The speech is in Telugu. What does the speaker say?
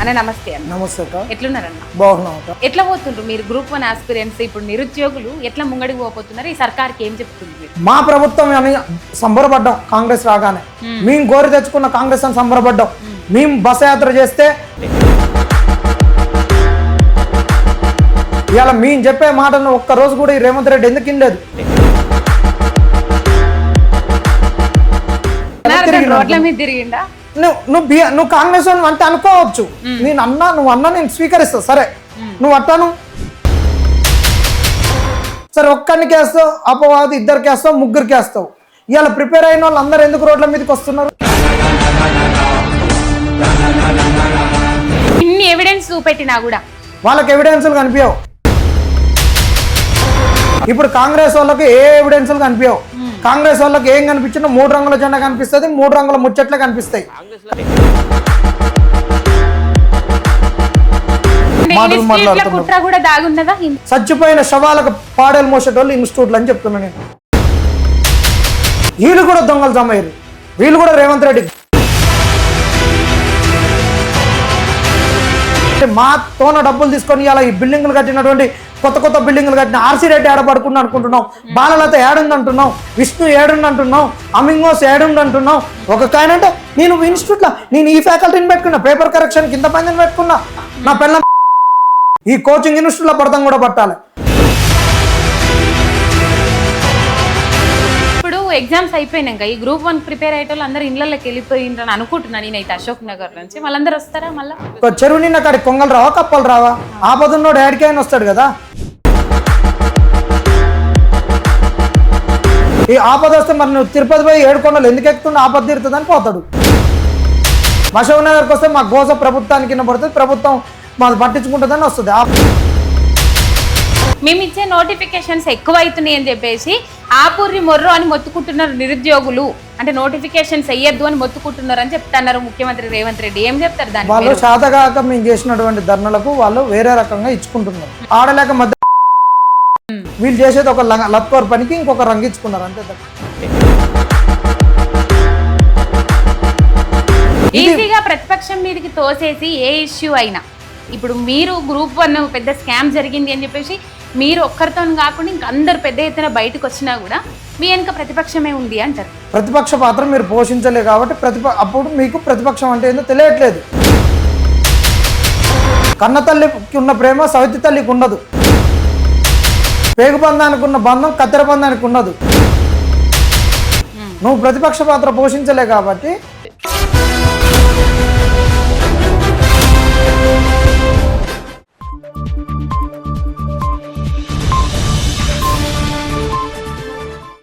అన్న నమస్తే అన్న. నమస్తే అక్క. ఎట్లున్నారన్న? బాగున్నాం అక్క. ఎట్లా పోతుండ్రు మీరు గ్రూప్ 1 ఆస్పిరెంట్స్? ఇప్పుడు నిరుద్యోగులు ఎట్లా ముంగడికి పోతున్నారు? ఈ సర్కార్కి ఏం చెప్తుంది? మా ప్రభుత్వం అని సంబరపడ్డాం కాంగ్రెస్ రాగానే. మేము గోరి తెచ్చుకున్న కాంగ్రెస్ అని సంబరపడ్డాం. మేము బస్ యాత్ర చేస్తే ఇవాళ మేము చెప్పే మాటను ఒక్క రోజు కూడా ఈ రేవంత్ రెడ్డి ఎందుకు ఇనలేదు? రోడ్ల మీద తిరిగిండా? నువ్వు కాంగ్రెస్ అంటే అనుకోవచ్చు. నువ్వు అన్నా నేను స్వీకరిస్తా. సరే నువ్వు అట్టాను సరే, ఒక్కరికి వేస్తావు అపవాది, ఇద్దరికి వేస్తావు, ముగ్గురికి వేస్తావు. ఇవాళ ప్రిపేర్ అయిన వాళ్ళు అందరూ ఎందుకు రోడ్ల మీదకి వస్తున్నారు? ఇన్ని ఎవిడెన్స్ చూపెట్టినా కూడా వాళ్ళకి ఎవిడెన్సులు కనిపించవు. ఇప్పుడు కాంగ్రెస్ వాళ్ళకి ఏ ఎవిడెన్సులు కనిపించవు. కాంగ్రెస్ వాళ్ళకి ఏం కనిపించినా 3 రంగుల జెండా కనిపిస్తుంది, 3 రంగుల ముచ్చట్లే కనిపిస్తాయి. చచ్చిపోయిన శవాలకు పాడేలు మోసేటోళ్ళు ఇన్స్టిట్యూట్లు అని చెప్తున్నా నేను. వీళ్ళు కూడా దొంగలు జమయ్యారు. వీళ్ళు కూడా రేవంత్ రెడ్డి మా తోన డబ్బులు తీసుకొని ఇలా ఈ బిల్డింగ్లు కట్టినటువంటి కొత్త బిల్డింగ్లు కట్టిన ఆర్సీ రెడ్డి ఏడబడుకుని అనుకుంటున్నాం. బాలలత ఏడుంది అంటున్నాం, విష్ణు ఏడుంది అంటున్నాం, అమింగోస్ ఏడుంది అంటున్నాం. ఒక కాయన అంటే నేను ఇన్స్టిట్యూట్లో నేను ఈ ఫ్యాకల్టీని పెట్టుకున్నా, పేపర్ కరెక్షన్ కింద పైన పెట్టుకున్నా. నా పిల్ల ఈ కోచింగ్ ఇన్స్టిట్యూట్లో పడతాం కూడా పట్టాలి. ఇప్పుడు ఎగ్జామ్స్ అయిపోయినాక ఈ గ్రూప్ 1 ప్రిపేర్ అయ్యే వాళ్ళు అందరూ ఇళ్ళకి వెళ్ళిపోయిండ్రని అనుకుంటున్నాను నేనైతే. అశోక్ నగర్ నుంచి వాళ్ళందరూ వస్తారా? మళ్ళీ చెరువు నిన్న కాడికి కొంగలు రావా, కప్పలు రావా? ఆపదున్నోడు ఏడికైనా వస్తాడు కదా. ఈ ఆపద వస్తే మరి నువ్వు తిరుపతి పోయి 7 కొండలు ఎందుకు ఎక్కుతుండే? ఆపద తీరుతుందని పోతాడు. అశోక్ నగర్కి వస్తే మా గోస ప్రభుత్వానికి కింద పడుతుంది, ప్రభుత్వం మాది పట్టించుకుంటుందని వస్తుంది. మేము ఇచ్చే నోటిఫికేషన్స్ ఎక్కువ అవుతున్నాయి అని చెప్పేసి ఆపూర్రి మొర్రు అని మొత్తుకుంటున్నారు నిరుద్యోగులు. అంటే నోటిఫికేషన్స్ వెయ్యొద్దు అని మొత్తుకుంటున్నారు అని చెప్తున్నారు ముఖ్యమంత్రి రేవంత్ రెడ్డి. ఏం చెప్తారు దాన్ని? వాళ్ళు శాతగాక మేము చేసినటువంటి ధర్నలకు వాళ్ళు వేరే రకంగా ఇచ్చుకుంటున్నారు. ఆడలేక మధ్య వీళ్ళు చేసేది ఒక లత్కోర్ పనికి ఇంకొక రంగు ఇచ్చుకున్నారు అంతే. ఈజీగా ప్రతిపక్షం మీదకి తోసేసి ఏ ఇష్యూ అయినా, ఇప్పుడు మీరు గ్రూప్ 1 పెద్ద స్కామ్ జరిగింది అని చెప్పేసి మీరు ఒక్కరితో కాకుండా ఇంక అందరు పెద్ద ఎత్తున బయటకు వచ్చినా కూడా మీ వెనుక ప్రతిపక్షమే ఉంది అంటారు. ప్రతిపక్ష పాత్ర మీరు పోషించలేదు కాబట్టి అప్పుడు మీకు ప్రతిపక్షం అంటే ఏందో తెలియట్లేదు. కన్న తల్లికి ఉన్న ప్రేమ సవితి తల్లికి ఉండదు. పేగు బంధానికి ఉన్న బంధం కత్తెర బంధానికి ఉండదు. నువ్వు ప్రతిపక్ష పాత్ర పోషించలే కాబట్టి